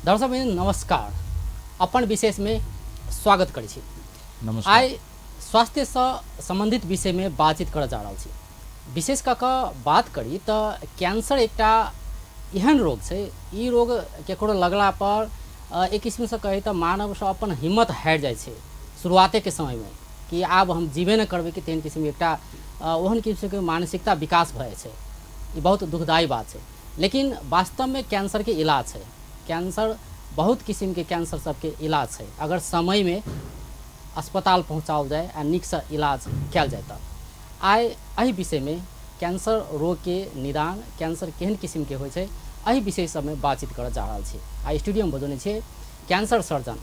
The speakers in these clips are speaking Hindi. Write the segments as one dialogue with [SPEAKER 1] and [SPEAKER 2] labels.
[SPEAKER 1] दर्शकबिन नमस्कार, अपन विशेष में स्वागत करै छी।
[SPEAKER 2] नमस्कार।
[SPEAKER 1] आइ स्वास्थ्य से संबंधित विषय में बातचीत कर जा रहल छी। विशेष कऽ कऽ बात करी तऽ कैंसर एकटा एहन रोग छै, ई रोग केकरो लगला पर एक किस्म से कही तऽ मानव सब अपन हिम्मत हारि जाइ छै शुरुआते के समय में कि आब हम जीवे न करबै कि तेहन किस्म एकटा ओहन किस्म के मानसिकता विकास भए छै। ई बहुत दुखदायी बात है, लेकिन वास्तव में कैंसर के इलाज है। कैंसर बहुत किस्म के कैंसर सबके इलाज है, अगर समय में अस्पताल पहुँचाओल जाए आ नीक से इलाज कल जाए तो। आइ एहि विषय में कैंसर रोग के निदान, कैंसर केहन किस्म के होइ छै, एहि विषय सब में बातचीत कर जा रहल छी। आइ स्टूडियो में बजौने छे cancer surgeon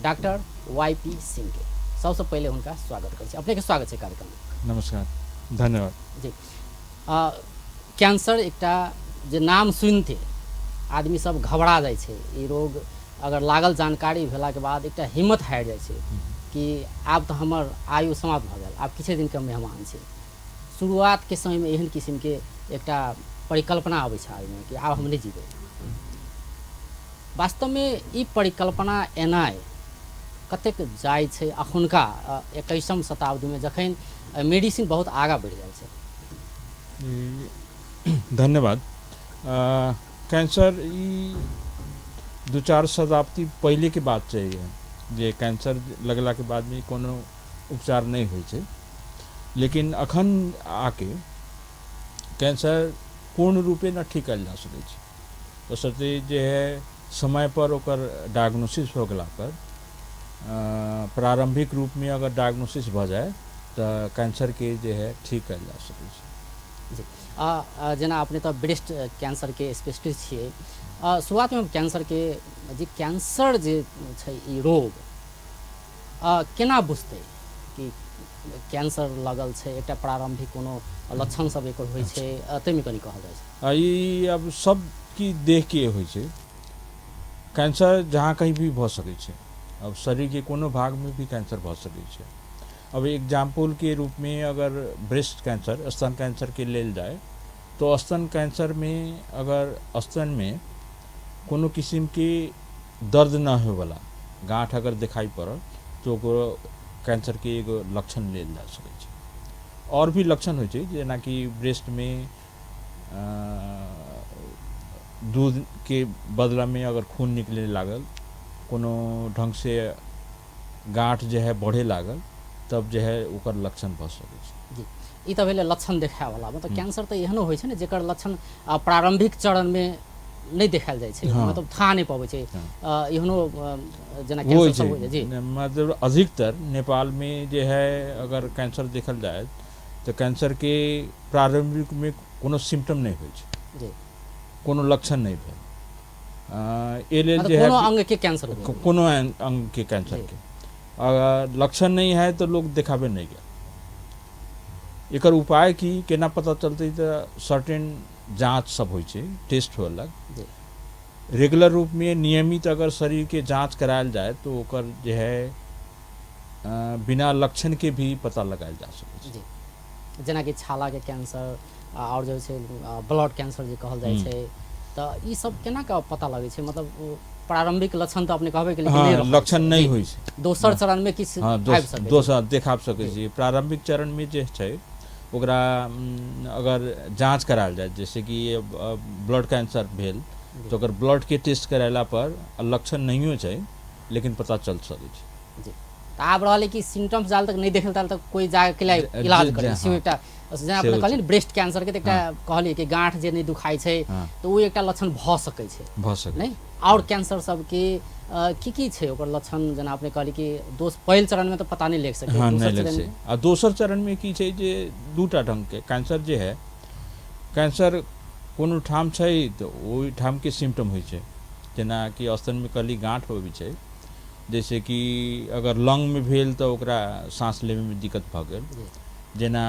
[SPEAKER 1] doctor YP Singh के। सबसे पहले उनका स्वागत करै छी। अपने के स्वागत है कार्यक्रम में।
[SPEAKER 2] नमस्कार, धन्यवाद
[SPEAKER 1] जी। कैंसर एकटा जे नाम सुनते आदमी सब घबरा जाए छे। ई रोग अगर लागल जानकारी भेला के बाद एकटा हिम्मत हारि जाए छे कि आब तो हमर आयु समाप्त भ गेल, आब किछे दिन के मेहमान छे। शुरुआत के समय में एहन किस्म के एकटा परिकल्पना आबै छै आदमी कि आब हम नहीं जीबै। वास्तव में ई परिकल्पना एनाय कतेक जाय छै अखुनका 21वीं शताब्दी में, जखन मेडिसिन बहुत आगा बढ़ि गेल छै।
[SPEAKER 2] धन्यवाद। कैंसर ई 2-4 शताब्दी पहले के बात चाहिए जे कैंसर लगला के बाद में कोनो उपचार नहीं होइ छै, लेकिन अखन आके कैंसर पूर्ण रूपे न ठीक कयल जा सकै छै। बशर्ते जे है समय पर ओकर डायग्नोसिस हो गला पर प्रारंभिक रूप में अगर डायग्नोसिस भ जाए तो कैंसर के जे है ठीक कयल जा सकै छै।
[SPEAKER 1] जी। जेना अपने तो ब्रेस्ट कैंसर के स्पेशलिस्ट छियै। शुरुआत में कैंसर के जे कैंसर जे छै ई रोग केना बुझतै कि कैंसर लगल छै, एकटा प्रारंभिक कोनो लक्षण सब एकर होइ छै, तैमे कनी कहल जाय छै।
[SPEAKER 2] ई अब सब की देख के होइ छै। कैंसर जहाँ कहीं भी भ सकै छै। अब शरीर के कोनो भाग में भी कैंसर भ सकै छै। अब एग्जाम्पल के रूप में अगर ब्रेस्ट कैंसर, स्तन कैंसर के लेल जाए तो स्तन कैंसर में अगर स्तन में कोनो किस्म के दर्द न हो वाला गांठ अगर दिखाई पड़ल तो कैंसर के एगो लक्षण लेल जा सकै छै। और भी लक्षण होइ छै, जेना कि ब्रेस्ट में दूध के बदला में अगर खून निकले लागल, कोनो ढंग से गांठ जो है बढ़े लागल, तब जो है ओकर लक्षण भ सकै छै।
[SPEAKER 1] जी। ई तो भेलै लक्षण देखाय वाला। मतलब कैंसर तो एहनो होइ छै ने जेकर लक्षण प्रारंभिक चरण में नहीं देखायल जाए छै।
[SPEAKER 2] हाँ।
[SPEAKER 1] मतलब था नहीं पाबै छै। एहनो जेना
[SPEAKER 2] वो
[SPEAKER 1] कैंसर सब होइ छै। जी।
[SPEAKER 2] मतलब अधिकतर नेपाल में जो है अगर कैंसर देखल जाए तो कैंसर के प्रारंभिक में कोनो सिम्टम नहीं होइ छै।
[SPEAKER 1] जी।
[SPEAKER 2] कोनो लक्षण नहीं भेल। ए लेल
[SPEAKER 1] मतलब
[SPEAKER 2] जे है
[SPEAKER 1] कोनो अंग के कैंसर हो
[SPEAKER 2] कोनो अंग के कैंसर के अगर लक्षण नहीं है तो लोग देखाबे नहीं गया। एकर उपाय की केना पता चलते तो सर्टेन जांच सब होइ छै, टेस्ट होलक। रेगुलर रूप में नियमित अगर शरीर के जांच करायल जाए तो ओकर जे है बिना लक्षण के भी पता लगायल जा सकै छै।
[SPEAKER 1] जी। जेना कि छाला के कैंसर और जो छै ब्लड कैंसर जे कहल जाय छै, तो ई सब केना के पता लगे छै। मतलब प्रारंभिक लक्षण तो अपने कहबे के लेकिन
[SPEAKER 2] हाँ,
[SPEAKER 1] नहीं
[SPEAKER 2] लक्षण नहीं होइ छै।
[SPEAKER 1] दोसर चरण में किछ आबि सकै छै।
[SPEAKER 2] दोसर देखाब सकै छै। प्रारंभिक चरण में जे छै ओकरा अगर जांच करायल जाए, जैसे कि ब्लड कैंसर भेल तो अगर ब्लड के टेस्ट कराला पर लक्षण नहीं छै लेकिन पता चल सकै छै।
[SPEAKER 1] जी। तो आब रहले कि सिम्टम्स जाल तक नहीं देखल ताल तक कोई जाके के लिए इलाज करे छै। एकटा जेना अपने कहली ब्रेस्ट कैंसर के एकटा कहली कि गांठ जे नहीं दुखाई छै तो वो एकटा लक्षण भ सकै छै। नहीं और कैंसर सब के की छै ओकर लक्षण। जेना अपने कहली कि पहिल चरण में तो पता नहीं लग सके।
[SPEAKER 2] हाँ, नहीं लग सके। आ दोसर चरण में की छै जे दूटा ढंग के कैंसर जे है, कैंसर कोनो ठाम छै तो ओहि ठाम के सिम्टम होइ छै। जेना कि स्तन में कहली गांठ होबै छै, जैसे कि अगर लंग में भेल तो ओकरा सांस लेवे में दिक्कत भ गेल। जेना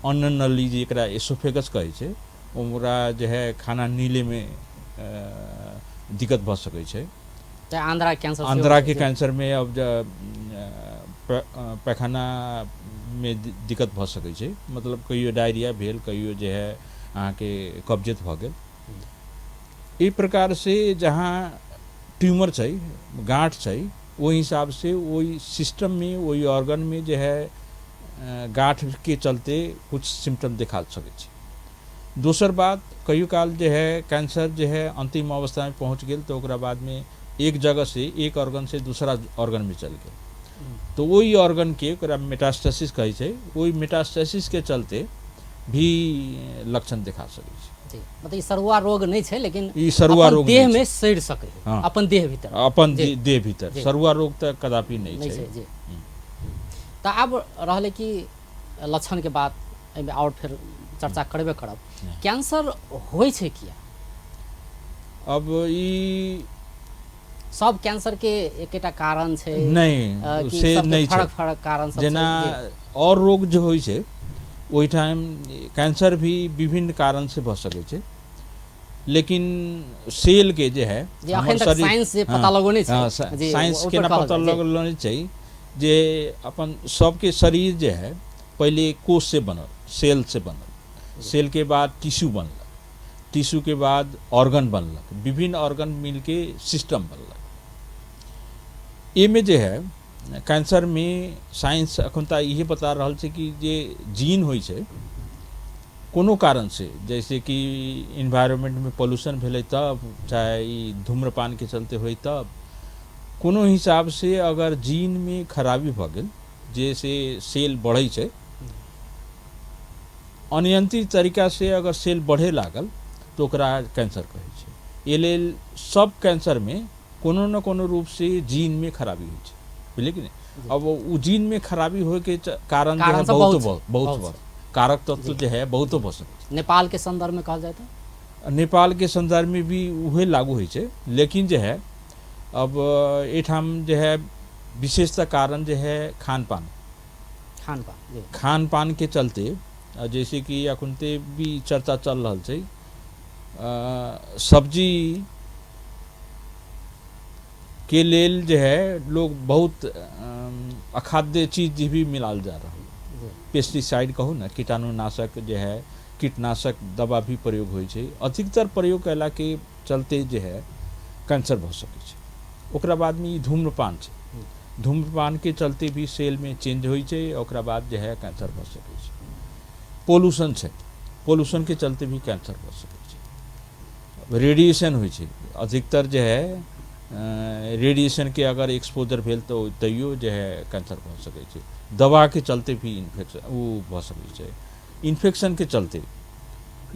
[SPEAKER 2] अन्न नली जेकरा एसोफेगस कहै छै, ओकरा जे है खाना नीले में दिक्कत भ सकै छै।
[SPEAKER 1] आंद्रा कैंसर,
[SPEAKER 2] आंद्रा के कैंसर में अब पैखाना में दिक्कत भ सकै छै। मतलब कहियो डायरिया भेल, कहियो जे है अहाँ के कब्जियत भ गेल। ई प्रकार से जहाँ ट्यूमर छै, गांठ छै, ओहि हिसाब से वही सिस्टम में वही ऑर्गन में जो है गांठ के चलते कुछ सिम्टम दिखा सके छै। दोसर बात कहियो काल जो है कैंसर जो है अंतिम अवस्था में पहुंच गेल तो ओकरा बाद में एक जगह से एक ऑर्गन से दूसरा ऑर्गन में चल गेल तो वही ऑर्गन के ओकरा मेटास्टेसिस कहै छै, वही मेटास्टेसिस के चलते भी लक्षण दिखा सकै छै।
[SPEAKER 1] जी, मतलब ई सरुआ रोग नहीं छै, लेकिन
[SPEAKER 2] ई सरुआ
[SPEAKER 1] अपन
[SPEAKER 2] रोग
[SPEAKER 1] देह
[SPEAKER 2] नहीं
[SPEAKER 1] में सड़ सके है,
[SPEAKER 2] हाँ।
[SPEAKER 1] अपन देह भीतर
[SPEAKER 2] अपन
[SPEAKER 1] जी।
[SPEAKER 2] देह भीतर
[SPEAKER 1] जी।
[SPEAKER 2] सरुआ रोग तो कदापि नहीं
[SPEAKER 1] नहीं
[SPEAKER 2] छै।
[SPEAKER 1] छै जी। तो अब रहले कि लक्षण के बाद एहिमे और फिर चर्चा करबे करब, कैंसर होय छै किया?
[SPEAKER 2] अब ई
[SPEAKER 1] सब कैंसर के एकेटा कारण छै
[SPEAKER 2] नहीं
[SPEAKER 1] कि
[SPEAKER 2] से
[SPEAKER 1] सबके
[SPEAKER 2] नहीं छै,
[SPEAKER 1] फरक फरक कारण सब
[SPEAKER 2] जेना
[SPEAKER 1] छै?
[SPEAKER 2] और रोग जो होइ छै ओहि टाइम कैंसर भी विभिन्न कारण से भऽ सकै छै, लेकिन सेल के जे है
[SPEAKER 1] जी, अखन तक साइंस जे पता लगौने छै जी,
[SPEAKER 2] साइंस
[SPEAKER 1] ओहि
[SPEAKER 2] के
[SPEAKER 1] पर
[SPEAKER 2] ना
[SPEAKER 1] कहल
[SPEAKER 2] पता
[SPEAKER 1] जाय, जी।
[SPEAKER 2] लगौने छै जे अपन सबके शरीर जे है पहले कोष से बनल, सेल से बनल, सेल के बाद टिश्यू बनलक, टिश्यू के बाद ऑर्गन बनलक, विभिन्न ऑर्गन मिलके सिस्टम बनलक। एमे जे है कैंसर में साइंस अखन तक इहे बता रहल छै कि जे जीन होइ छै कोनो कारण से, जैसे कि इन्वायरमेंट में पोल्यूशन भेलै तब, चाहे ई धूम्रपान के चलते होइ तब, कोनो हिसाब से अगर जीन में खराबी भऽ गेल जैसे सेल बढ़ै छै, अनियंत्रित तरीका से अगर सेल बढ़े लागल तो ओकरा कैंसर कहै छै। ये लेल सब कैंसर में कोनो न कोनो रूप से जीन में खराबी होइ छै, बुझलिए कि नहीं। अब उ जीन में खराबी होय के कारण जो है
[SPEAKER 1] सब
[SPEAKER 2] बहुत कारक तत्व जो है बहुत भऽ सकै छै।
[SPEAKER 1] नेपाल के संदर्भ में कहल जाए तो
[SPEAKER 2] नेपाल के संदर्भ में भी उहे लागू होइ छै, लेकिन जो है अब एठाम जो है विशेषता कारण जो है खान पान
[SPEAKER 1] जी।
[SPEAKER 2] खान पान के चलते, जैसे कि अखुनते भी चर्चा चल रहल छै, सब्जी के लेल जो है लोग बहुत अखाद्य चीज भी मिलाल जा रहा है, पेस्टिसाइड कहू ना, कीटाणुनाशक जो है कीटनाशक दवा भी प्रयोग होइ छै, अधिकतर प्रयोग कैला के चलते जो है कैंसर भऽ सकै छै। ओकरा बाद में धूम्रपान छै, धूम्रपान के चलते भी सेल में चेंज होइ छै, ओकरा बाद जो है कैंसर भऽ सकै छै। पोल्यूशन छै, पोल्यूशन के चलते भी कैंसर भऽ सकै छै। रेडिएशन होइ छै, अधिकतर जो है रेडिएशन के अगर एक्सपोजर भेल तो तैयो जो है कैंसर भऽ सकै छै। दवा के चलते भी इन्फेक्शन वो भऽ सकै छै। इन्फेक्शन के चलते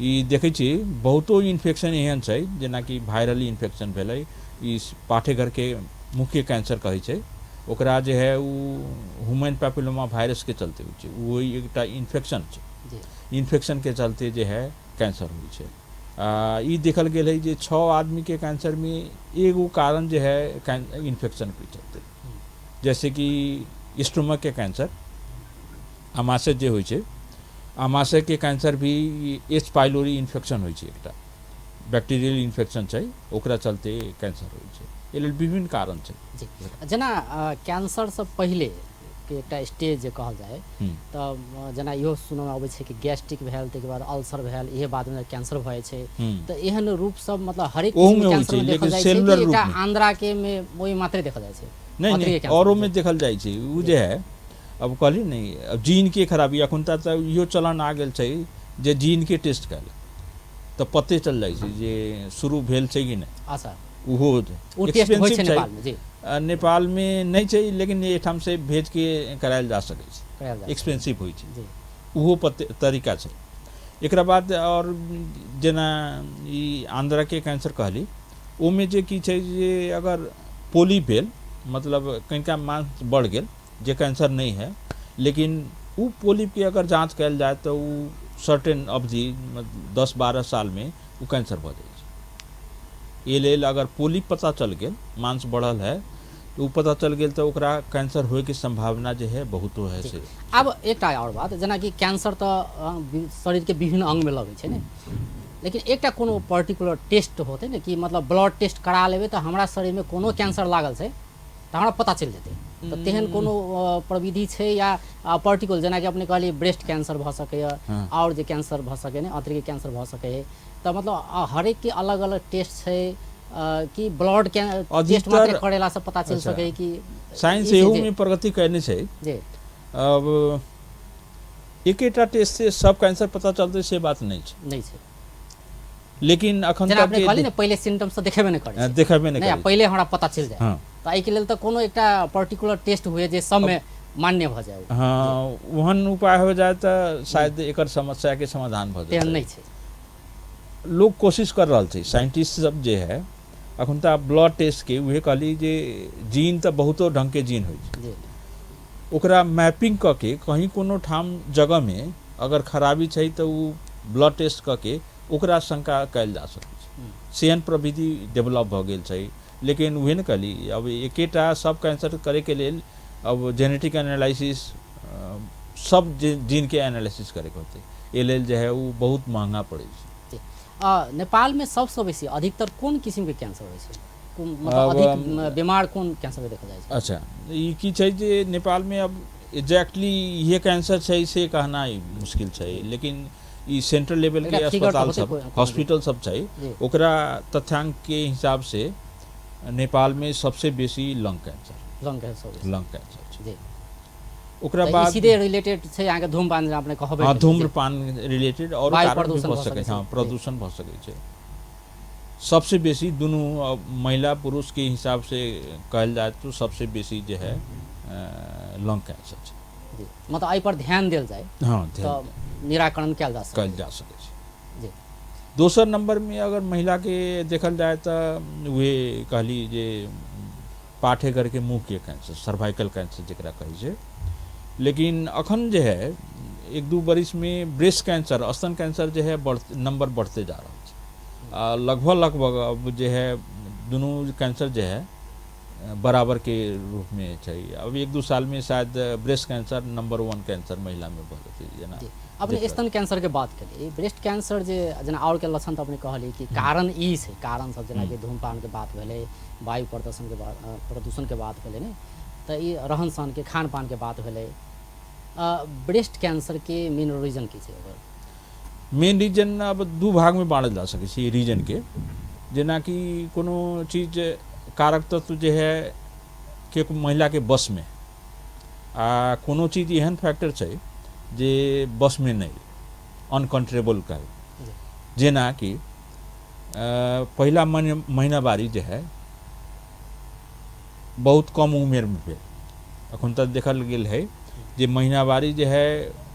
[SPEAKER 2] ई देखै छी बहुतो इन्फेक्शन एहन छै, जेना कि वायरल इन्फेक्शन भेलै, ई पाठेघर के मुख्य कैंसर कहै छै, ओकरा जे है वो ह्यूमन पैपिलोमा वायरस के चलते होइ छै, वो एकटा इन्फेक्शन छै, इन्फेक्शन के चलते जे है कैंसर होइ छै। ई देखल गेल है जे 6 आदमी के कैंसर में एगो कारण जो है इन्फेक्शन के चलते, जैसे कि स्टोमक के कैंसर, आमाशय जे होइ छै, आमाशय के कैंसर भी एच पाइलोरी इन्फेक्शन होइ छै, एकटा बैक्टीरियल इन्फेक्शन छै, ओकरा चलते कैंसर होइ छै। एहि लेल विभिन्न कारण छै
[SPEAKER 1] जी। जेना कैंसर से पहले के एकटा स्टेज जे कहल जाए तऽ जेना इहो सुनैमे अबै छै कि गैस्ट्रिक भेल, ताहिके बाद अल्सर भेल, इहे बाद में कैंसर भऽ जाइ छै, तऽ एहन रूप सब मतलब हरेक किस्म के कैंसर में देखल जाइ छै कि एकटा आंद्रा के में ओहि मात्रे देखल जाइ छै?
[SPEAKER 2] नहीं औरों में देखल जाइ छै। उ जे है अब कहली नहीं, अब जीन के खराबी अखन तक इहो चलन आ गेल छै जे जीन के टेस्ट कैल तऽ पते चल जाइ छै जे शुरू भेल छै कि नहीं।
[SPEAKER 1] अच्छा,
[SPEAKER 2] उहो
[SPEAKER 1] एक्सपेंसिव छै नेपाल में? जी,
[SPEAKER 2] नेपाल में नहीं छै, लेकिन एठाम से भेज के करायल जा सकै छै, एक्सपेंसिव होइ छै, उहो तरीका छै। एकरा बाद और जेना ई आंध्रा के कैंसर कहली, ओमे जे की छै जे अगर पोली भेल, मतलब कनिका मांस बढ़ गेल, जे कैंसर नहीं है, लेकिन उ पोलिप के अगर जांच कैल जाए तो उ सर्टेन अवधि 10-12 साल में उ कैंसर भऽ जाइ छै। ये लेल अगर पोलिप पता चल गेल, मांस बढ़ल है, तो उ पता चल गेल तो ओकरा कैंसर होए के संभावना जो है बहुत है से।
[SPEAKER 1] अब एकटा और बात, जेना कि कैंसर तो शरीर के विभिन्न अंग में लगै छै ने, लेकिन एकटा कोनो पर्टिकुलर टेस्ट होते ने कि मतलब ब्लड टेस्ट करा लेबै तो हमरा शरीर में कोनो कैंसर लागल छै तो हमरा पता चल जेतै, तो तेहन कोनो प्रविधि छै या पर्टिकुलर, जेना कि अपने कहलिए ब्रेस्ट कैंसर भऽ सकैए, और जे कैंसर भऽ सकै ने, आंतरिक कैंसर भऽ सकै है, तो मतलब हरेक के अलग अलग टेस्ट छै कि ब्लड के टेस्ट
[SPEAKER 2] अधिकतर
[SPEAKER 1] मात्र करेला से पता चल
[SPEAKER 2] अच्छा।
[SPEAKER 1] सके कि
[SPEAKER 2] साइंस
[SPEAKER 1] ई
[SPEAKER 2] एहू
[SPEAKER 1] चीज-
[SPEAKER 2] में प्रगति करने छै।
[SPEAKER 1] जी
[SPEAKER 2] अब एकेटा टेस्ट से सब कैंसर पता चलते से बात नहीं छै,
[SPEAKER 1] नहीं छै।
[SPEAKER 2] लेकिन अखन
[SPEAKER 1] जेना
[SPEAKER 2] तक
[SPEAKER 1] अपने कहली ने पहिले सिम्टम्स तो देखेबे नहीं करे छै।
[SPEAKER 2] देखेबे नहीं
[SPEAKER 1] नहीं
[SPEAKER 2] करे।
[SPEAKER 1] पहिले हमरा पता चल जाए
[SPEAKER 2] हाँ
[SPEAKER 1] तो एहि के लेल तो कोनो एकटा पर्टिकुलर टेस्ट हुए जे सब में मान्य भ जाए
[SPEAKER 2] हाँ ओहन उपाय हो जाए तो शायद एकर समस्या के समाधान भ
[SPEAKER 1] तेहन
[SPEAKER 2] जाए।
[SPEAKER 1] नहीं छै।
[SPEAKER 2] लोग कोशिश कर रहल छै, साइंटिस्ट सब जे है अखन तक ब्लड टेस्ट के उहे कहली जे जीन तो बहुतो ढंग के जीन होइ छै,
[SPEAKER 1] जी
[SPEAKER 2] ओकरा मैपिंग क के कहीं कोनो ठाम जगह में अगर खराबी छै तो उ ब्लड टेस्ट क के ओकरा शंका कयल जा सकै छै। सेहन प्रविधि डेवलप भ गेल छै, लेकिन उहे न कहली अब एकेटा सब कैंसर करे के लेल अब जेनेटिक एनालिसिस सब जीन के एनालिसिस करे के होते, ए लेल जे है उ बहुत महंगा पड़े छै।
[SPEAKER 1] नेपाल में सबसे बेसी अधिकतर कोन किस्म के कैंसर होइ छै? मतलब
[SPEAKER 2] अब
[SPEAKER 1] अधिक बीमार कोन कैंसर के देखल जाइ छै?
[SPEAKER 2] अच्छा ई की छै जे नेपाल में अब एग्जैक्टली ये कैंसर छै से कहना ही मुश्किल छै, लेकिन ई सेंट्रल लेवल के
[SPEAKER 1] एकरा figure
[SPEAKER 2] अस्पताल
[SPEAKER 1] तो
[SPEAKER 2] सब
[SPEAKER 1] होते कोई-
[SPEAKER 2] हॉस्पिटल सब छै,
[SPEAKER 1] जी।
[SPEAKER 2] ओकरा तथ्यांक के हिसाब से नेपाल में सबसे बेसी लंग कैंसर
[SPEAKER 1] लंग कैंसर होइ छै।
[SPEAKER 2] लंग कैंसर छै।
[SPEAKER 1] जी
[SPEAKER 2] ओकरा
[SPEAKER 1] तो ई
[SPEAKER 2] बाद
[SPEAKER 1] सीधे रिलेटेड छै अहाँ के धूमपान जे अपने कहबे
[SPEAKER 2] हाँ
[SPEAKER 1] केलियै, जी।
[SPEAKER 2] धूम्रपान रिलेटेड और
[SPEAKER 1] वायु
[SPEAKER 2] कारण भी
[SPEAKER 1] प्रदूषण
[SPEAKER 2] भ
[SPEAKER 1] भ
[SPEAKER 2] सकै
[SPEAKER 1] सकै
[SPEAKER 2] हाँ
[SPEAKER 1] छै।
[SPEAKER 2] प्रदूषण भ सकै छै। सबसे बेसी दुनू महिला पुरुष के हिसाब से कहल जाए तो सबसे बेसी जो है लंग कैंसर छै।
[SPEAKER 1] जी मतलब एहि पर ध्यान देल जाए
[SPEAKER 2] हाँ
[SPEAKER 1] तो
[SPEAKER 2] ध्यान
[SPEAKER 1] निराकरण कयल जा सकै
[SPEAKER 2] कयल जा सकै छै।
[SPEAKER 1] जी
[SPEAKER 2] दोसर नंबर में अगर महिला के देखल जाए तो वे कहली जे पाठेघर के मुंह के कैंसर सर्वाइकल कैंसर जरा कहै छै, लेकिन अखन जे है एक दू बरिस में ब्रेस्ट कैंसर स्तन कैंसर जो है नंबर बढ़ते जा रहा है। लगभग अब जो है दोनों कैंसर जो है बराबर के रूप में चाहिए। अब एक दो साल में शायद ब्रेस्ट कैंसर नंबर 1 कैंसर महिला में बढ़ जेतै जेना
[SPEAKER 1] जी अपने स्तन कैंसर के बात करिए, ब्रेस्ट कैंसर जे जेना और के लक्षण तो अपने कहली कि कारण ई छै, कारण सब जेना कि धूमपान के बात भेलै, वायु प्रदूषण के बात प्रदूषण के बात भेलै ने, तो ई रहन सहन के खान पान के बात भेलै। ब्रेस्ट कैंसर के मेन रीजन की छै?
[SPEAKER 2] मेन रीजन अब दू भाग में बांटल जा सकै छै रीजन के, जेना कि कोनो चीज कारक तत्व जो है के महिला के बस में आ कोनो चीज एहन फैक्टर छै जे बस में नहीं अनकंट्रोलेबल का, जेना कि पहला महीनावारी जो है बहुत कम उम्र में भेल, अखन तक देखल गेल है जे महीनावारी जो है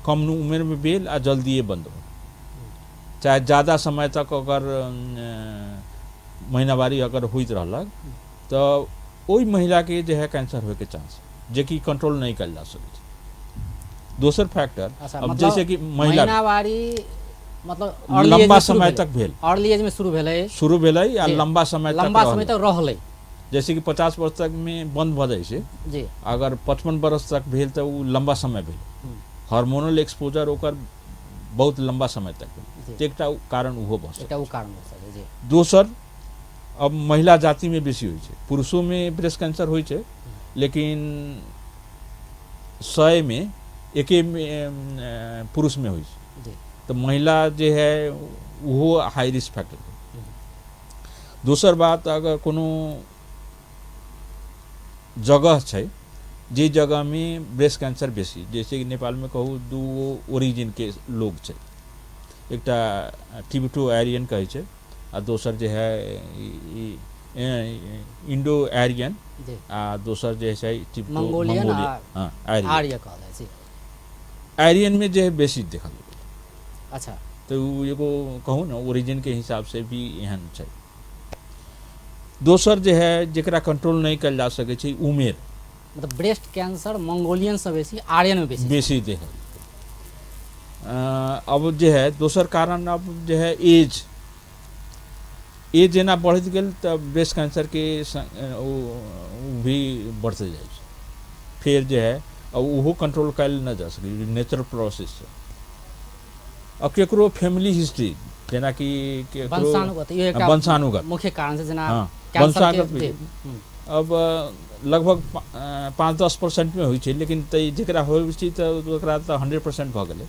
[SPEAKER 2] कम उम्र में भेल आ जल्दिए बंद हो, चाहे ज़्यादा समय तक अगर महीनावारी अगर होइत रहलक तो ओई महिला के जो है कैंसर होए के चांस जे कि कंट्रोल नहीं कल जा सकै छै। दोसर फैक्टर अब जैसे कि
[SPEAKER 1] महीनावारी मतलब
[SPEAKER 2] लंबा समय तक भेल,
[SPEAKER 1] अर्ली एज में शुरू भेलै
[SPEAKER 2] आ लंबा समय
[SPEAKER 1] तक रहलै,
[SPEAKER 2] जैसे कि 50 वर्ष तक में बंद भ जाए छै,
[SPEAKER 1] जी
[SPEAKER 2] अगर 55 वर्ष तक भेल तो उ लंबा समय भेल, हार्मोनल एक्सपोजर ओकर बहुत लंबा समय तक भेल, एकटा कारण उहो भ सकै,
[SPEAKER 1] एकटा उ कारण भ सकै। जी
[SPEAKER 2] दोसर अब महिला जाति में बेसी होइ छै, पुरुषों में ब्रेस्ट कैंसर होइ छै, लेकिन 100 में एके पुरुष में होइ छै,
[SPEAKER 1] जी
[SPEAKER 2] तो महिला जो है वो हाई रिस्क फैक्टर है। दोसर बात अगर कोनो जगह छै जे जगह में ब्रेस्ट कैंसर बेसी, जैसे कि नेपाल में कहूँ दू ओरिजिन के लोग छै, एकटा टिबेटो आर्यन कहै छै आ दोसर जो है इंडो आर्यन
[SPEAKER 1] जी
[SPEAKER 2] आ दोसर जो है टिबेटो
[SPEAKER 1] मंगोलियन
[SPEAKER 2] हाँ
[SPEAKER 1] आर्य कहल जाइ छै।
[SPEAKER 2] आर्यन में जो है बेसी देखल गेल।
[SPEAKER 1] अच्छा
[SPEAKER 2] तो एगो कहूँ ना ओरिजिन के हिसाब से भी एहन छै। दोसर जो है जरा कंट्रोल नहीं कल जा सके छै उमेर,
[SPEAKER 1] मतलब ब्रेस्ट कैंसर मंगोलियन से बेसी आर्यन में बेसी
[SPEAKER 2] देखल। अब जो है दोसर कारण अब जो है एज जेना बढ़त गेल तो ब्रेस्ट कैंसर के भी बढ़ते जाए छै, फिर जो है अब वो कंट्रोल कल न जा सके, नेचुरल प्रोसेस से। अब केकरो फैमिली हिस्ट्री जेना कि वंशानुगत
[SPEAKER 1] मुख्य कारण से जेना
[SPEAKER 2] वंशानुगत अब लगभग 5-10% में होइ छै, लेकिन जरा होइ छै तो 100% भ गेलै,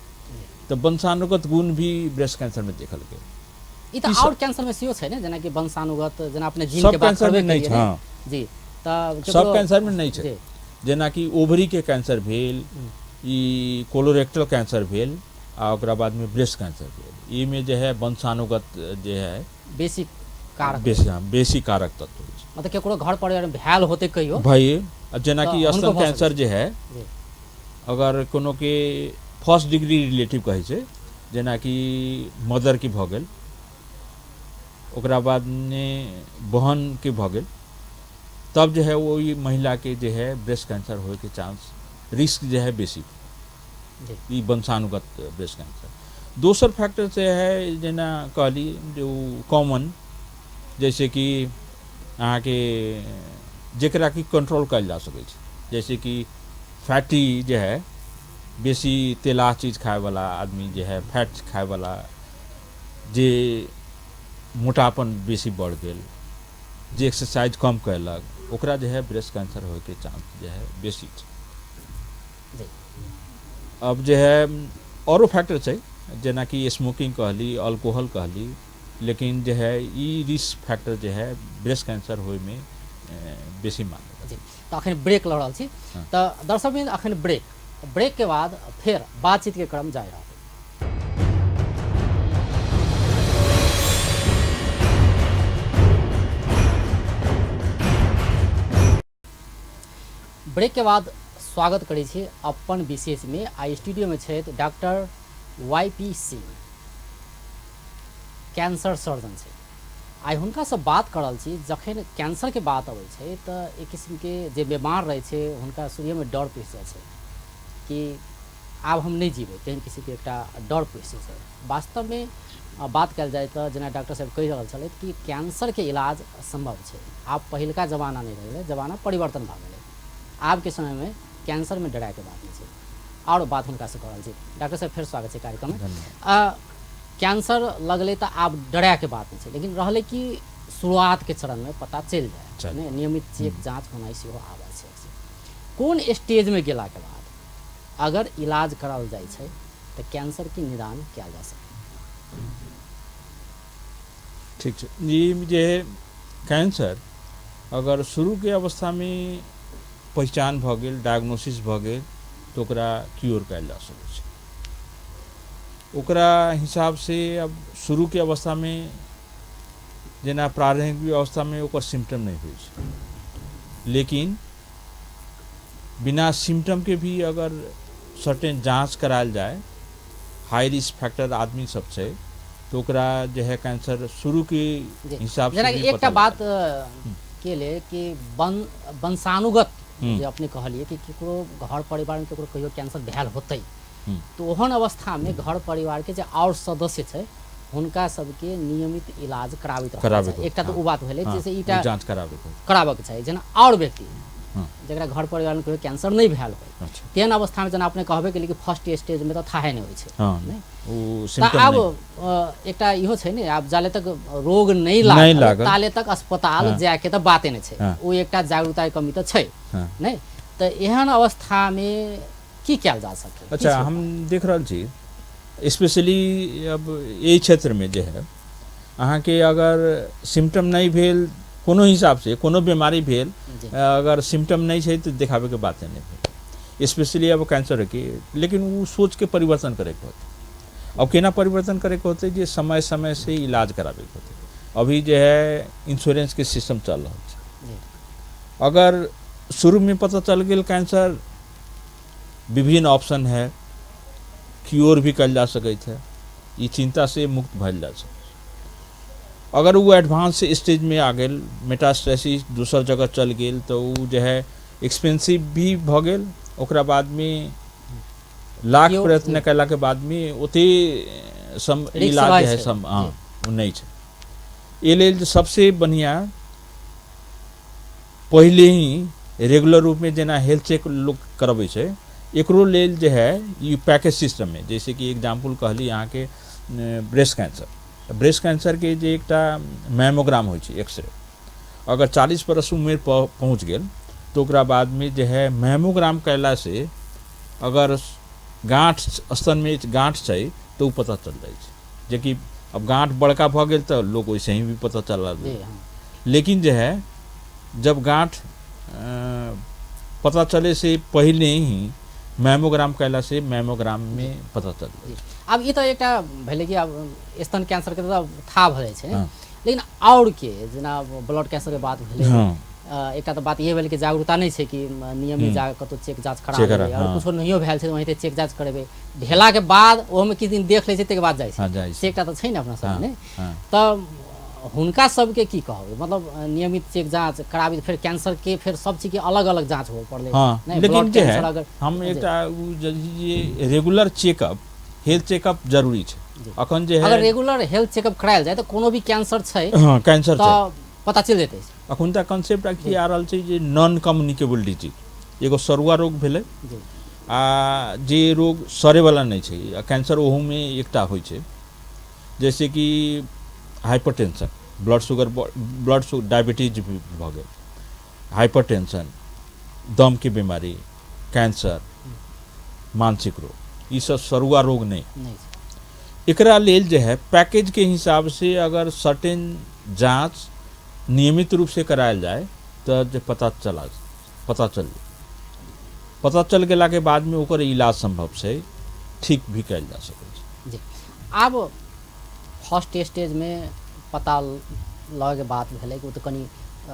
[SPEAKER 2] तो वंशानुगत गुण भी ब्रेस्ट कैंसर में देखल गेल।
[SPEAKER 1] ई त और कैंसर में सेहो छै ने, जेना कि वंशानुगत, जेना अपने जीन
[SPEAKER 2] सब
[SPEAKER 1] के बात
[SPEAKER 2] कैंसर
[SPEAKER 1] करबे
[SPEAKER 2] में नहीं
[SPEAKER 1] केलियै
[SPEAKER 2] छै,
[SPEAKER 1] ने।
[SPEAKER 2] हाँ।
[SPEAKER 1] जी त
[SPEAKER 2] सब कैंसर में नहीं
[SPEAKER 1] जी
[SPEAKER 2] छै, जेना कि ओवरी के कैंसर भेल, ई कोलोरेक्टल कैंसर भेल, आ ओकरा बाद में ब्रेस्ट कैंसर भेल, ई में जे है वंशानुगत जे है
[SPEAKER 1] बेसी कारक
[SPEAKER 2] बेसी कारक तत्व होइ छै।
[SPEAKER 1] मतलब केकरो घर परिवार में भेल होते कहियो
[SPEAKER 2] भाई जेना कि
[SPEAKER 1] तऽ हुनको
[SPEAKER 2] स्तन
[SPEAKER 1] भऽ
[SPEAKER 2] कैंसर
[SPEAKER 1] सकै
[SPEAKER 2] जे है,
[SPEAKER 1] जी
[SPEAKER 2] अगर कोनो के फर्स्ट डिग्री रिलेटिव कहै छै, जेना कि मदर के भऽ गेल, ओकरा बाद में बहन के भऽ गेल, तब जो है वही महिला के जो है ब्रेस्ट कैंसर होए के चांस रिस्क जो है बेसी,
[SPEAKER 1] जी
[SPEAKER 2] ई वंशानुगत ब्रेस्ट कैंसर। दोसर फैक्टर से है जेना कहली जो कॉमन, जैसे कि अहाँ के जेकरा की कंट्रोल कयल जा सकै छै, जैसे कि फैटी जो है बेसी तेलाह चीज खाए वाला आदमी जे है, फैट खाए वाला, जे मोटापन बेसी बढ़ गेल, जे एक्सरसाइज कम कैलक, ओकरा जो है ब्रेस्ट कैंसर होए के चांस जो है बेसी छै।
[SPEAKER 1] जी
[SPEAKER 2] अब जो है औरो फैक्टर छै, जेना कि स्मोकिंग कहली, अल्कोहल कहली, लेकिन जो है ई रिस्क फैक्टर जो है ब्रेस्ट कैंसर होए में बेसी मानल
[SPEAKER 1] जी तो अखन ब्रेक लऽ रहल छी,
[SPEAKER 2] हाँ।
[SPEAKER 1] तऽ दर्शक बिंद अखन ब्रेक के बाद फिर बातचीत के क्रम जारी रहत। ब्रेक के बाद स्वागत करै छी अपन विशेष में। आई स्टूडियो में छथि doctor YP Singh, cancer surgeon छै। आई हुनका से बात करल छी, जखन कैंसर के बात अबै छै तऽ एक किस्म के जे बीमार रहे छै हुनका शुरू में डर पैस जाइ छै कि आब हम नहीं जीबै, तेहन किसी के एकटा डर पैस छै। वास्तव में बात कल जाए तो जेना डॉक्टर साहब कहि रहल छलथि कि कैंसर के इलाज संभव छै। आब पहिलका जमाना नहीं रहे, जमाना परिवर्तन भऽ गेलै। आब के समय में कैंसर में डराए के बात नहीं छै। और बात हुनका से करल छी। डॉक्टर साहब फिर स्वागत है कार्यक्रम में। कैंसर लगले तो आब डराए के बात नहीं छै, लेकिन रहले कि शुरुआत के चरण में पता चल जाए, ने नियमित चेक जांच होनाइ सेहो आबै छै। कोन स्टेज में गेला के बाद अगर इलाज करल जाए छै तो कैंसर के निदान किया जा सकै?
[SPEAKER 2] ठीक छै। ई जे कैंसर अगर शुरू के अवस्था में पहचान भऽ गेल, डायग्नोसिस भऽ गेल, तो ओकरा क्योर कयल जा सकै छै। ओकरा हिसाब से अब शुरू के अवस्था में जेना प्रारंभिक अवस्था में ओकर सिम्टम नहीं होइ छै, लेकिन बिना सिम्टम के भी अगर सर्टेन जांच करायल जाए, हाई रिस्क फैक्टर आदमी सब छै, तो ओकरा जो है कैंसर शुरू के हिसाब से भी
[SPEAKER 1] एक
[SPEAKER 2] पता
[SPEAKER 1] बात
[SPEAKER 2] लगता
[SPEAKER 1] के लिए कि वंशानुगत जे अपने कहलिए कि केकरो घर परिवार में केकरो कहियो कैंसर भेल होतै, तो ओहन अवस्था में घर परिवार के जे और सदस्य छै हुनका सबके नियमित इलाज कराबैत रहबाक चाही। एकटा तो ओ बात भेलै, जैसे ईटा
[SPEAKER 2] जांच
[SPEAKER 1] कराबक चाही। जेना और व्यक्ति जकरा घर परिवार में कहियो कैंसर नहीं भेल हो, तेहन अवस्था में जेना अपने कहबे केलिए कि फर्स्ट स्टेज में तो थाहे नहीं होइ छै। तऽ आब एकटा इहो छै ने, आब जाले तक रोग नहीं लागल ताले तक अस्पताल जाए के तो बाते नहीं छै, ओ एकटा जागरूकता के कमी तो छै नहीं। तो एहन अवस्था में की कयल जा सकै?
[SPEAKER 2] अच्छा, हम देख रहल छी स्पेशली अब यही क्षेत्र में जे है अहाँ के अगर सिम्टम नहीं भेल, कोनो हिसाब से कोनो बीमारी भेल, अगर सिम्टम नहीं छै तो देखाबे के बात नहीं भेल। स्पेशली अब कैंसर के, लेकिन वो सोच के परिवर्तन करे के होते। अब केना परिवर्तन करे के होते, जे समय समय से इलाज कराबे के होते। अभी जो है इंश्योरेंस के सिस्टम चल रहा है। अगर शुरू में पता चल गया कैंसर, विभिन्न ऑप्शन है, क्योर भी कल जा सकै है, ये चिंता से मुक्त भल जा सके। अगर वो एडवांस स्टेज में आ गए, मेटास्टेसिस दूसर जगह चल गए, तो वो जो है एक्सपेंसिव भी भ गेल, ओकरा बाद में लाख प्रयत्न कैला के बाद में ओते इलाज है सम नहीं छै। ये लेल सबसे बढ़िया पहले ही रेगुलर रूप में जेना हेल्थ चेक लोग करबै छै, एकरो लेल जे है ये पैकेज सिस्टम में, जैसे कि एग्जाम्पल कहली यहाँ के ब्रेस्ट कैंसर, ब्रेस्ट कैंसर के जे एकटा मैमोग्राम होइ छै, एक्सरे, अगर 40 बरस उम्र पहुँच गेल तो ओकरा बाद में जे है मैमोग्राम कैला से अगर गांठ स्तन में गांठ छै तो पता चल जाइ छै, जे कि अब गांठ बड़का भ गेल तो लोग वैसे ही भी पता चला
[SPEAKER 1] जी हाँ
[SPEAKER 2] लेकिन जो है जब गांठ पता चले से पहले ही मैमोग्राम कैला से मैमोग्राम में पता चल
[SPEAKER 1] जी अब ई तो एकटा भेलै कि अब स्तन कैंसर के तो था भ जाइ छै
[SPEAKER 2] हाँ।
[SPEAKER 1] लेकिन और के जेना ब्लड कैंसर के बात भेलै
[SPEAKER 2] हाँ
[SPEAKER 1] एकटा तो बात ये भेल कि जागरूकता नहीं छै कि नियमित जा कतौ चेक जांच करा
[SPEAKER 2] चेक
[SPEAKER 1] लेबै
[SPEAKER 2] करा,
[SPEAKER 1] और
[SPEAKER 2] हाँ।
[SPEAKER 1] कुछो नहियो भेल छै वहीं चेक जांच करेबै भेला के बाद ओमे किछ दिन देख लै छै तै के बाद जाइ छै
[SPEAKER 2] हाँ जाइ
[SPEAKER 1] से
[SPEAKER 2] छै
[SPEAKER 1] एकटा तो छै ने अपना सब
[SPEAKER 2] हाँ,
[SPEAKER 1] ने
[SPEAKER 2] हाँ।
[SPEAKER 1] तऽ हुनका सबके की कहबै मतलब नियमित चेक जांच कराबी फिर कैंसर के फिर सब चीज के अलग अलग जांच हो पड़ले
[SPEAKER 2] हाँ
[SPEAKER 1] नहीं,
[SPEAKER 2] लेकिन
[SPEAKER 1] blood
[SPEAKER 2] जे है
[SPEAKER 1] cancer अगर
[SPEAKER 2] हम एकटा ये रेगुलर चेकअप हेल्थ चेकअप जरूरी छै
[SPEAKER 1] जी।
[SPEAKER 2] अखन जे
[SPEAKER 1] अगर
[SPEAKER 2] है
[SPEAKER 1] रेगुलर हेल्थ चेकअप करायल जाए तो कोनो भी कैंसर छै
[SPEAKER 2] हाँ कैंसर छै
[SPEAKER 1] तऽ पता चल जेतै
[SPEAKER 2] अखन तक कॉन्सेप्ट की आ रहल छै जे नॉन कम्युनिकेबल डिजीज एगो सरुआ रोग भेलै
[SPEAKER 1] जी
[SPEAKER 2] आ जे रोग सरे वाला नहीं छै आ कैंसर ओहू में एकटा होइ छै जैसे कि हाइपरटेंशन ब्लड शुगर डायबिटीज भी भ गेल हाइपरटेंशन दम के बीमारी कैंसर मानसिक रोग ई सब सरुआ रोग नहीं
[SPEAKER 1] नहीं
[SPEAKER 2] एकरा लेल जे है पैकेज के हिसाब से अगर सर्टेन जांच नियमित रूप से करायल जाए तो जे पता चल गेला के बाद में ओकर इलाज संभव छै ठीक भी कयल जा सकै छै
[SPEAKER 1] जी आब फर्स्ट स्टेज में पता लगे के बात भेलै कि ओ तो कनी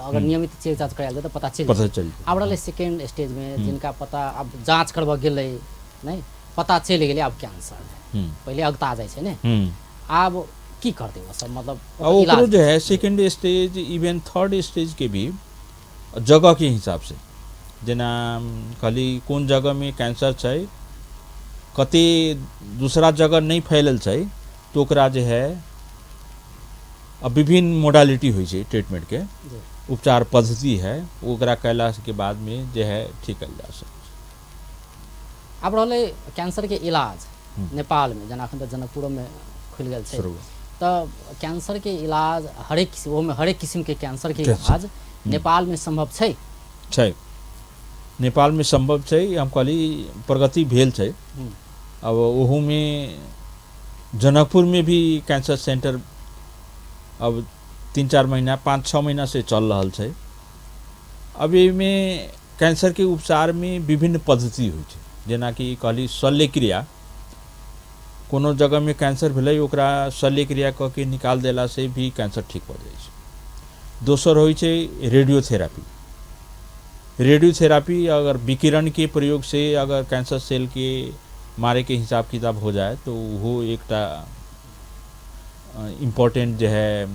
[SPEAKER 1] अगर नियमित चेक जांच करायल जाए तो पता
[SPEAKER 2] पता
[SPEAKER 1] चल
[SPEAKER 2] चल
[SPEAKER 1] आब रहलै सेकेंड स्टेज में जिनका पता अब जांच करबा गेलै नहीं पता चल गेलै अब कैंसर है पहले अगता जाइ छै ने आब की करते वो सब मतलब
[SPEAKER 2] ओकरो
[SPEAKER 1] इलाज
[SPEAKER 2] जो है second stage even third stage के भी जगह के हिसाब से जेना खाली कोन जगह में कैंसर छै कते दूसरा जगह नहीं फैलल छै तो ओकरा जे है अब विभिन्न मोडालिटी होइ छै ट्रीटमेंट के
[SPEAKER 1] जी
[SPEAKER 2] उपचार पद्धति है ओकरा कैला के बाद में जे है ठीक कयल जा सकै छै
[SPEAKER 1] आब रहलै कैंसर के इलाज नेपाल में जेना अखन तऽ जनकपुर में खुल गेल छै
[SPEAKER 2] शुरू
[SPEAKER 1] तऽ कैंसर के इलाज हरेक किस्म के कैंसर के
[SPEAKER 2] कैंसर।
[SPEAKER 1] इलाज नेपाल में संभव छै
[SPEAKER 2] छै नेपाल में संभव छै हम कहली प्रगति भेल छै
[SPEAKER 1] हम्म,
[SPEAKER 2] अब ओहू में जनकपुर में भी कैंसर सेंटर अब 3-4 महीना 5-6 महीना से चल रहल छै अब में कैंसर के उपचार में विभिन्न पद्धति होइ छै जेना कि कहली शल्य क्रिया कोनो जगह में कैंसर भेलै ओकरा शल्य क्रिया क के निकाल देला से भी कैंसर ठीक हो जाइ छै दोसर होइ छै रेडियोथेरापी अगर विकिरण के प्रयोग से अगर कैंसर सेल के मारे के हिसाब किताब हो जाए तो वो एकटा इम्पोर्टेंट जो है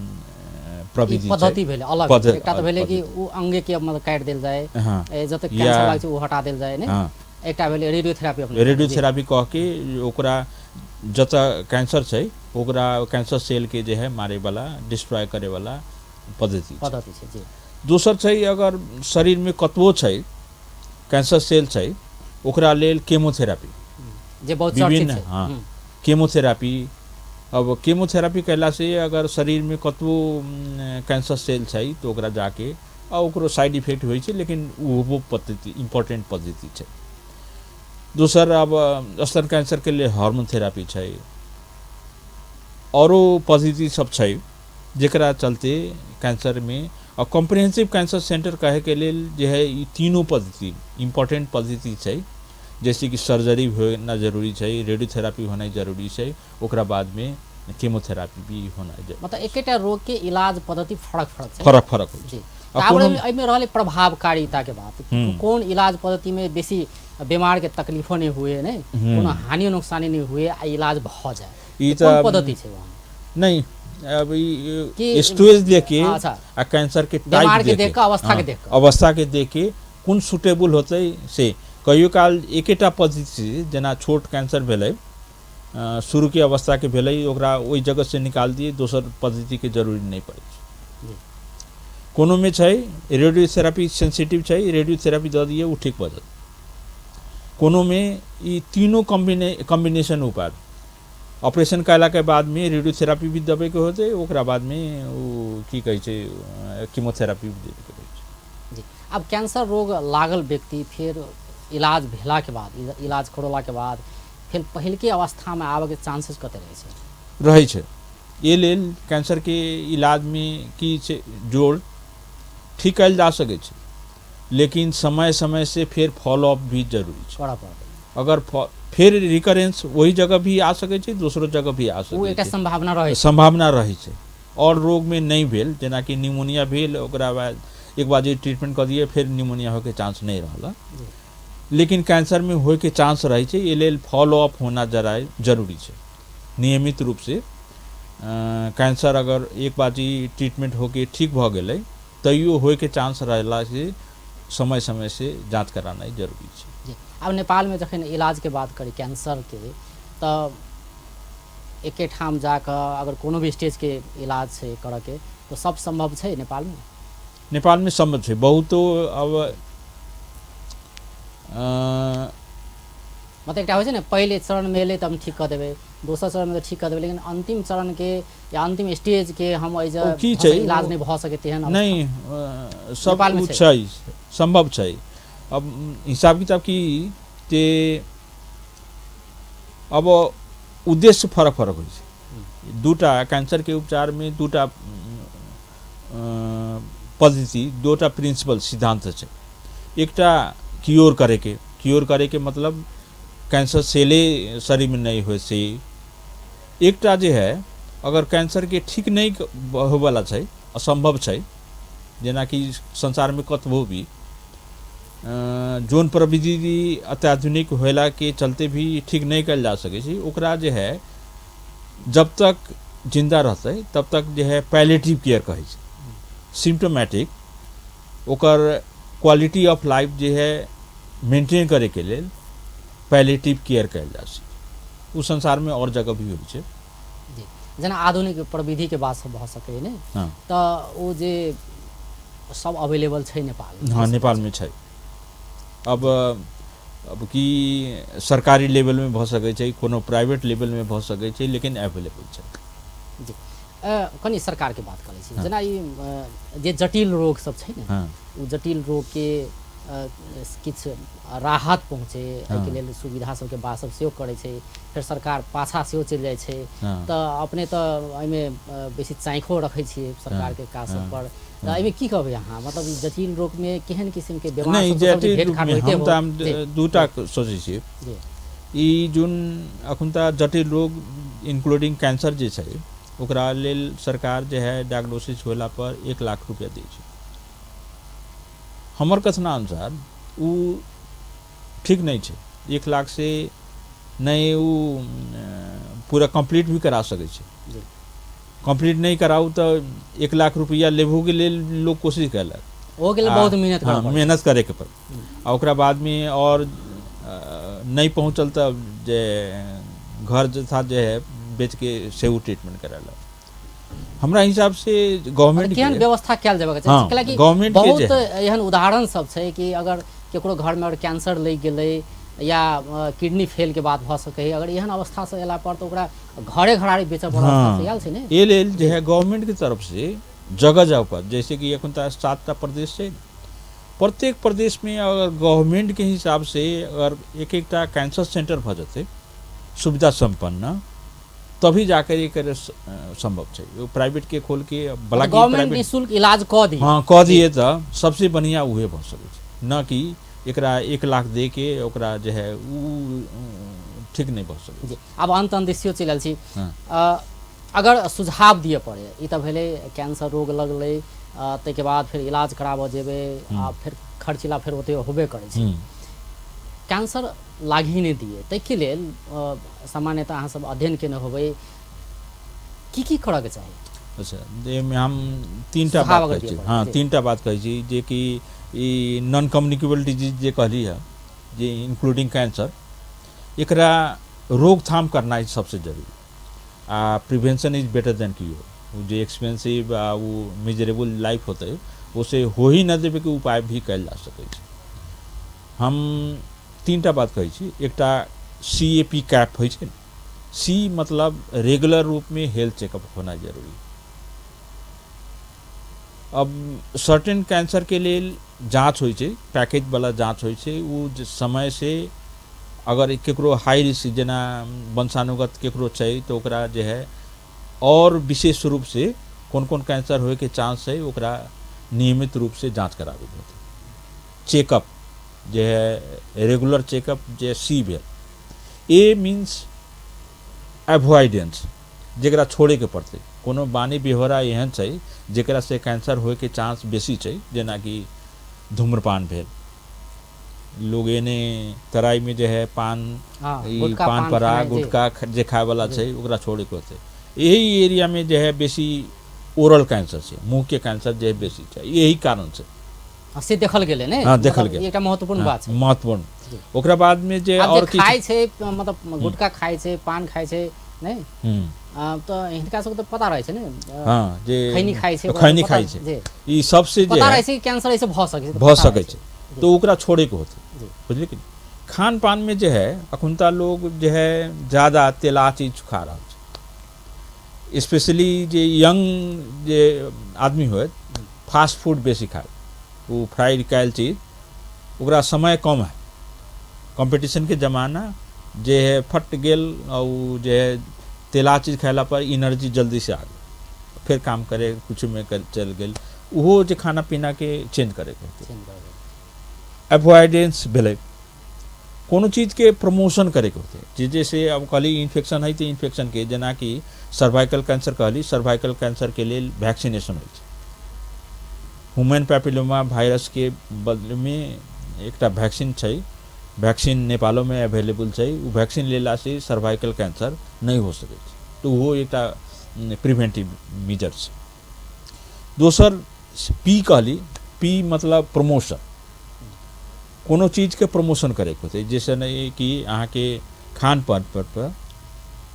[SPEAKER 2] प्रविधि
[SPEAKER 1] पद्धति भेलै अलग
[SPEAKER 2] पद्धति-
[SPEAKER 1] एकटा तऽ भेलै कि
[SPEAKER 2] पद्धति।
[SPEAKER 1] ओ अंगे के मतलब काटि देल जाए
[SPEAKER 2] हाँ
[SPEAKER 1] जतऽ
[SPEAKER 2] या-
[SPEAKER 1] कैंसर लागै छै ओ हटा देल जाए ने
[SPEAKER 2] हाँ
[SPEAKER 1] एकटा भेलै रेडियोथेरापी अपने
[SPEAKER 2] रेडियोथेरापी कह के ओकरा जतऽ कैंसर छै ओकरा कैंसर सेल के जे है मारे वाला डिस्ट्रॉय करे वाला पद्धति छै।
[SPEAKER 1] पद्धति छै जी
[SPEAKER 2] दोसर छै अगर शरीर में कतबो छै कैंसर सेल छै ओकरा लेल केमोथेरापी
[SPEAKER 1] जे बहुत चर्चित
[SPEAKER 2] विभिन्न
[SPEAKER 1] छै
[SPEAKER 2] हाँ केमोथेरापी अब केमोथेरापी कैला से अगर शरीर में कतबो कैंसर सेल छै तो ओकरा जाके आ ओकरो साइड इफेक्ट होइ छै लेकिन वो पद्धति इम्पोर्टेंट पद्धति छै दोसर अब स्तन कैंसर के लिए हार्मोन थेरापी छै औरो पद्धति सब छै जेकरा चलते कैंसर में और कॉम्प्रिहेंसिव कैंसर सेंटर कहे के लेल जे है ई तीनों पद्धति इम्पोर्टेंट पद्धति छै जैसे कि सर्जरी होना जरूरी छै रेडियोथेरापी होना जरूरी छै ओकरा बाद में केमोथेरापी भी होना जरूरी
[SPEAKER 1] मतलब एकेटा रोग के इलाज पद्धति फरक छै
[SPEAKER 2] फरक फरक होइ
[SPEAKER 1] जी
[SPEAKER 2] आ
[SPEAKER 1] आब
[SPEAKER 2] कोनो-
[SPEAKER 1] एहिमे रहलै प्रभावकारिता के बात कोन इलाज पद्धति में बेसी बीमार के तकलीफो नहीं हुए नहीं कोनो हानि नुकसानी नहीं हुए आ इलाज भ जाए
[SPEAKER 2] ई
[SPEAKER 1] कोन
[SPEAKER 2] तऽ
[SPEAKER 1] पद्धति छै वहाँ
[SPEAKER 2] नहीं अब
[SPEAKER 1] कि-
[SPEAKER 2] स्टेज देख के
[SPEAKER 1] अच्छा।
[SPEAKER 2] आ कैंसर के
[SPEAKER 1] बीमार
[SPEAKER 2] टाइप
[SPEAKER 1] के देख के, अवस्था के देख के।
[SPEAKER 2] अवस्था के देख के कोन सुटेबल होते से कहियो काल एकेटा पद्धति से जेना छोट कैंसर भेलै शुरू के अवस्था के भेलै ओकरा ओहि जगह से निकाल दिए दोसर पद्धति के जरूरी नहीं पड़े छै
[SPEAKER 1] जी।
[SPEAKER 2] कोनो में छै रेडियोथेरापी सेंसिटिव छै रेडियोथेरापी दऽ दिए वो ठीक भऽ जात कोनो में ई तीनों कॉम्बिनेशन उपाय ऑपरेशन कैला के बाद में रेडियोथेरापी भी देवे के होते ओकरा बाद में वो की कहै छै कीमोथेरापी भी देवे के होय छै
[SPEAKER 1] जी अब कैंसर रोग लागल व्यक्ति फिर इलाज भेला के बाद इलाज करौला के बाद फिर पहिलके अवस्था में आबे के चांसेस कते रहै छै
[SPEAKER 2] रहै छै ये लेल कैंसर के इलाज में की छै जोड़ ठीक कल जा सके छै, लेकिन समय समय से फिर फॉलो अप भी जरूरी छै।
[SPEAKER 1] करऽ पड़तै,
[SPEAKER 2] अगर फिर रिकरेंस वही जगह भी आ सके छै, दूसरो जगह भी आ
[SPEAKER 1] ओ
[SPEAKER 2] सके
[SPEAKER 1] एकटा
[SPEAKER 2] छै,
[SPEAKER 1] संभावना रहै छै।
[SPEAKER 2] संभावना रही छै। और रोग में नहीं भेल, जेना कि निमोनिया भेल, ओकरा बाद एक बार जे ट्रीटमेंट कर दिए फिर निमोनिया होके चांस नहीं रहला,
[SPEAKER 1] जी।
[SPEAKER 2] लेकिन कैंसर में होए के चांस रही छै। ये लेल फॉलो अप होना जरा जरूरी छै, नियमित रूप से। कैंसर अगर एक बार ट्रीटमेंट होके ठीक भ गेलै तैयो होए के चांस रहला से समय समय से जांच कराना जरूरी छै।
[SPEAKER 1] जी। अब नेपाल में जखन इलाज के बात करी कैंसर के, तऽ एके ठाम जाकर अगर कोनो भी स्टेज के इलाज छै करऽ के, तो सब संभव छै नेपाल में?
[SPEAKER 2] नेपाल में संभव छै बहुतो। अब
[SPEAKER 1] मतलब एकटा होइ छै ने, पहले चरण में एलै तऽ हम ठीक कऽ देबै, दोसर चरण में तऽ ठीक कऽ देबै, लेकिन अंतिम चरण के या अंतिम स्टेज के हम
[SPEAKER 2] की छै
[SPEAKER 1] इलाज नहीं भऽ सके तेहन
[SPEAKER 2] नहीं सब
[SPEAKER 1] नेपाल में
[SPEAKER 2] छै, संभव छै। अब हिसाब किताब की ते अब उद्देश्य फरक फरक होइ छै। दूटा कैंसर के उपचार में दूटा पद्धति, दूटा प्रिंसिपल सिद्धांत छै। एकटा क्योर करे के मतलब कैंसर सेले शरीर में नहीं हो से। एकटा जे है अगर कैंसर के ठीक नहीं होवाला छै, असंभव छै, जेना कि संसार में कतबो भी जोन प्रविधि अत्याधुनिक होला के चलते भी ठीक नहीं कल जा सके छै, ओकरा जे है जब तक जिंदा रहते तब तक जे है पैलेटिव केयर कहे छै। सिम्टोमेटिक ओकर क्वालिटी ऑफ लाइफ जे है मेंटेन करे के लेल पैलेटिव केयर कल जा सके। उ संसार में और जगह भी होइ छै।
[SPEAKER 1] जी। जेना आधुनिक प्रविधि के बात भऽ सकै ने,
[SPEAKER 2] हाँ।
[SPEAKER 1] तऽ ओ जे सब अवेलेबल छै नेपाल में?
[SPEAKER 2] हाँ, नेपाल में छै। अब की सरकारी लेवल में भ सकै छै, कोनो प्राइवेट लेवल में भ सकै छै, लेकिन अवेलेबल छै।
[SPEAKER 1] जी। कनि सरकार के बात करै छी।
[SPEAKER 2] हाँ।
[SPEAKER 1] जेना ई जे जटिल रोग सब छै ने,
[SPEAKER 2] हाँ।
[SPEAKER 1] ओ जटिल रोग के किछु राहत पहुँचे, एहिके लेल सुविधा सबके बात सब सेहो करै छै, फेर सरकार पाछा सेहो चलि जाइ छै।
[SPEAKER 2] हाँ।
[SPEAKER 1] तऽ अपने तऽ एहिमे बेसी चाँखो रखै छियै सरकार के काज सब पर, तऽ एहिमे की कहबै अहाँ? मतलब ई जटिल रोग में केहन किस्म के बीमार
[SPEAKER 2] नहीं,
[SPEAKER 1] सब भेट
[SPEAKER 2] जटिल
[SPEAKER 1] घाट
[SPEAKER 2] में
[SPEAKER 1] होइते
[SPEAKER 2] हम
[SPEAKER 1] हो?
[SPEAKER 2] तऽ हम
[SPEAKER 1] जी।
[SPEAKER 2] दूटा सोचै छियै।
[SPEAKER 1] जी।
[SPEAKER 2] ई जोन अखुनता जटिल रोग इंक्लूडिंग कैंसर जे छै, ओकरा लेल सरकार जे है डायग्नोसिस होला पर 1 लाख रुपया दै छै। हमर कथनानुसार उ ठीक नहीं छै। 1 लाख से नहीं उ पूरा कंप्लीट भी करा सकै छै।
[SPEAKER 1] जी।
[SPEAKER 2] कंप्लीट नहीं कराऊ तो 1 लाख रुपया लेबो के लेल लोग कोशिश कयलक,
[SPEAKER 1] हो गेल बहुत मेहनत
[SPEAKER 2] हाँ,
[SPEAKER 1] करऽ पड़ै।
[SPEAKER 2] मेहनत करे के पड़े। आ ओकरा बाद में और नहीं पहुँचल तब जे घर जैसा जे है बेच के सेहो ट्रीटमेंट कराला। हमरा हिसाब से गवर्नमेंट
[SPEAKER 1] केहन व्यवस्था कयल जेबाक चाही?
[SPEAKER 2] हाँ,
[SPEAKER 1] कैलाकि
[SPEAKER 2] गवर्नमेंट के जे
[SPEAKER 1] बहुत एहन उदाहरण सब छै कि अगर केकरो घर में कैंसर लग गेलै या किडनी फेल के बात भऽ सकै, अगर एहन अवस्था से एला पर तो ओकरा घरे घराड़ी बेचऽ पड़त।
[SPEAKER 2] हाँ,
[SPEAKER 1] आयल छै ने,
[SPEAKER 2] ये लेल जे है गवर्नमेंट की तरफ से जगह जगह पर, जैसे कि अखुनता 7टा प्रदेश छै, प्रत्येक प्रदेश में अगर गवर्नमेंट के हिसाब से अगर एक एकटा कैंसर सेंटर भ जते सुविधा संपन्न, तभी जाकर ये करे संभव छै। वो प्राइवेट के खोल के बला
[SPEAKER 1] गवर्नमेंट निःशुल्क इलाज कऽ दी।
[SPEAKER 2] हाँ, कह दिए तो सबसे बढ़िया उहे भ सकै छै, न कि एकरा 1 लाख दे के ओकरा जे है उ ठीक नहीं भ सकै।
[SPEAKER 1] जी। आब अंत दिशियो चलि आयल छी।
[SPEAKER 2] हाँ।
[SPEAKER 1] अगर सुझाव दिए पड़े, ई तऽ भेलै कैंसर रोग लगलै, ताहिके बाद फिर इलाज कराबऽ जेबै, आ फिर खर्चिला फिर ओते होबे करै छै। कैंसर लागि नहीं दिए, ताहिके लेल सामान्यतः अहाँ सब अध्ययन केने होबै, की करऽ के चाही?
[SPEAKER 2] अच्छा, में हम 3टा बात कहै छी। हाँ, 3टा बात कहै छी, जे कि ई नॉन कम्युनिकेबल डिजीज जे कहली है, जे इंक्लूडिंग कैंसर, एकरा रोकथाम करना है सबसे जरूरी। Uh prevention is better than cure. जो एक्सपेंसिव आ वो मिजरेबल लाइफ होता है, उसे हो ही न देवे के उपाय भी कल जा सकै छै। हम 3टा बात कहै छी। एकटा CAP कैप होइ छै। C मतलब रेगुलर रूप में हेल्थ चेकअप होना जरूरी। अब सर्टेन कैंसर के लेल जांच होइ छै, पैकेज वाला जांच होइ छै, वो समय से अगर केकरो हाई रिस्क जेना वंशानुगत केकरो छै तो ओकरा जे है और विशेष रूप से कौन कौन कैंसर होए के चांस है ओकरा नियमित रूप से जांच करावे के होते। चेकअप जे है रेगुलर चेकअप जे सी भेल, ए मीन्स एवॉइडेंस जरा छोड़े के पड़ते। कोनो बानी बेहोरा एहन छै जरा से कैंसर होए के चांस बेसी छै, जेना कि धूम्रपान भेल, लोग एने तराई में जे है पान पान पराग गुटखा जे खाए वाला छै ओकरा छोड़े के होते। यही एरिया में जे है बेसी ओरल कैंसर छै, मुंह के कैंसर जे है बेसी छै, यही कारण से
[SPEAKER 1] से देखल गेले ने।
[SPEAKER 2] हाँ देखल गेल,
[SPEAKER 1] एकटा महत्वपूर्ण बात छै,
[SPEAKER 2] महत्वपूर्ण। ओकरा बाद में जे और
[SPEAKER 1] की खाय छै, मतलब गुटखा खाय छै, पान खाय छै नै, तो हिनका सब तो पता रहे छै ने।
[SPEAKER 2] हां जे
[SPEAKER 1] खैनी खाय छै,
[SPEAKER 2] खैनी खाय छै, ई सबसे जे
[SPEAKER 1] पता रहे छै कैंसर ऐसे भ सकै छै,
[SPEAKER 2] तो ओकरा छोड़े के होते। बुझलिए कि खान पान में जे है अखुनता लोग जे है ज्यादा तेला चीज खा रहा है, स्पेशली जे यंग जे आदमी होए फास्ट फूड बेसी खाए, वो फ्राइड कैल चीज, ओकरा समय कम है, कंपटीशन के जमाना जे है फट गेल, और जे है तेला चीज खाला पर एनर्जी जल्दी से आ गई, फिर काम करे कुछ में कर चल गेल, वो जे खाना पीना के चेंज करे के एवॉइडेंस भेले। कोनो चीज के प्रमोशन करे के होते, जैसे अब कहली इन्फेक्शन है तो इन्फेक्शन के, जना कि सर्वाइकल कैंसर कहली, सर्वाइकल कैंसर के लिए वैक्सीनेशन हो, ह्यूमन पैपिलोमा वायरस के बदले में एकटा वैक्सीन छै, वैक्सीन नेपालों में अवेलेबल छै, वो वैक्सीन लेला से सर्वाइकल कैंसर नहीं हो सके, तो वो एकटा प्रिवेंटिव मेजर छै। दोसर पी कहली, पी मतलब प्रमोशन, कोनो चीज के प्रमोशन करे के होते, जैसे नहीं कि अहाँ के खान पान पर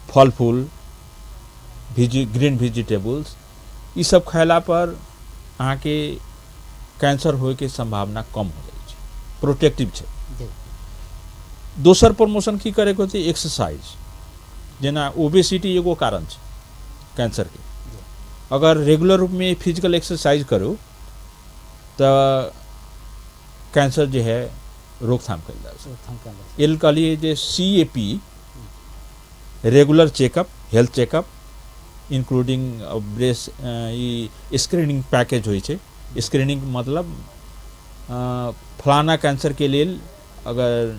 [SPEAKER 2] फल फूल ग्रीन वेजिटेबल्स ये सब खाला पर अहाँ के कैंसर होए के संभावना कम हो जाए, प्रोटेक्टिव छै। दोसर प्रमोशन की करे के होते, एक्सरसाइज, जेना ओबेसिटी एगो कारण छै कैंसर के, अगर रेगुलर रूप में फिजिकल एक्सरसाइज करो तो कैंसर जो है रोकथाम कर जाए। एल कहलिए जे CAP regular checkup, health checkup including breast screening package होई छै। स्क्रीनिंग मतलब फलाना कैंसर के लिए अगर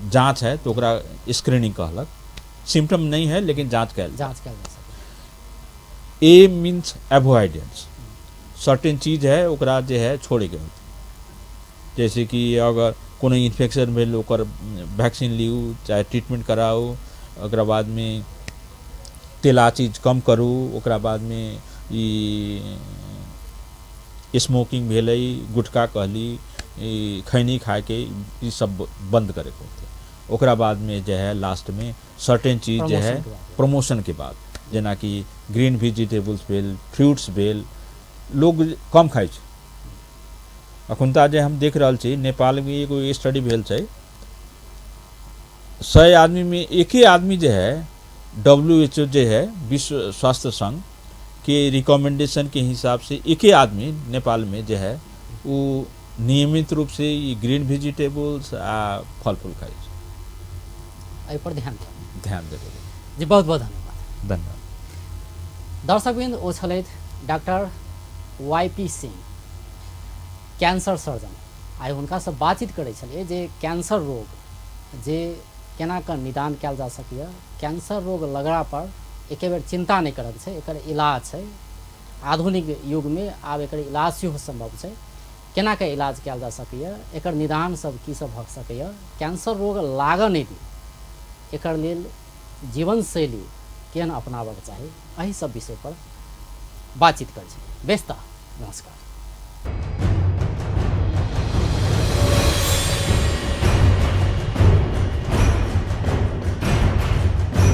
[SPEAKER 2] जांच है तो ओकरा स्क्रीनिंग कहलक, सिम्टम नहीं है लेकिन जांच कैल जा सके। ए मीन्स एवॉइडेंस, सर्टेन चीज है ओकरा जे है छोड़े के होते, जैसे कि अगर कोनो इन्फेक्शन भेल ओकर वैक्सीन लियू चाहे ट्रीटमेंट कराओ, ओकरा बाद में तेला चीज कम करू, ओकरा बाद में स्मोकिंग भेलै, गुटखा कहली, खैनी खाए के ये सब बंद करे के होते। ओकरा बाद में जो है लास्ट में सर्टेन चीज जो है प्रमोशन के बाद, जेना कि ग्रीन वेजिटेबल्स भेल, फ्रूट्स भेल, लोग कम खाए छै। अखुनता जे हम देख रहल छी नेपाल में एगो स्टडी भेल छै, 100 आदमी में एके आदमी जो है WHO जो है विश्व स्वास्थ्य संघ के रिकमेंडेशन के हिसाब से एके आदमी नेपाल में जो है वो नियमित रूप से ये ग्रीन वेजिटेबल्स आ फल फूल खाए,
[SPEAKER 1] एहि पर ध्यान
[SPEAKER 2] देबै
[SPEAKER 1] जी। बहुत बहुत धन्यवाद।
[SPEAKER 2] धन्यवाद।
[SPEAKER 1] दर्शकवृन्द, ओ छलथि doctor YP Singh, cancer surgeon. आइ हुनकासँ बातचीत करै छलियै जे कैंसर रोग जे केना कऽ निदान कयल जा सकैए, कैंसर रोग लगला पर एके बेर चिंता नहीं करक छै, एकर इलाज छै। आधुनिक युग में आब एकर इलाज सेहो संभव छै, केना के इलाज कयल जा सकैए, एकर निदान सब की सब भऽ सकैए, कैंसर रोग लागऽ नहीं दी, एकर लेल जीवन शैली केहन अपनाबक चाही, एहि सब विषय पर बातचीत करै छी। बेस्ता, नमस्कार।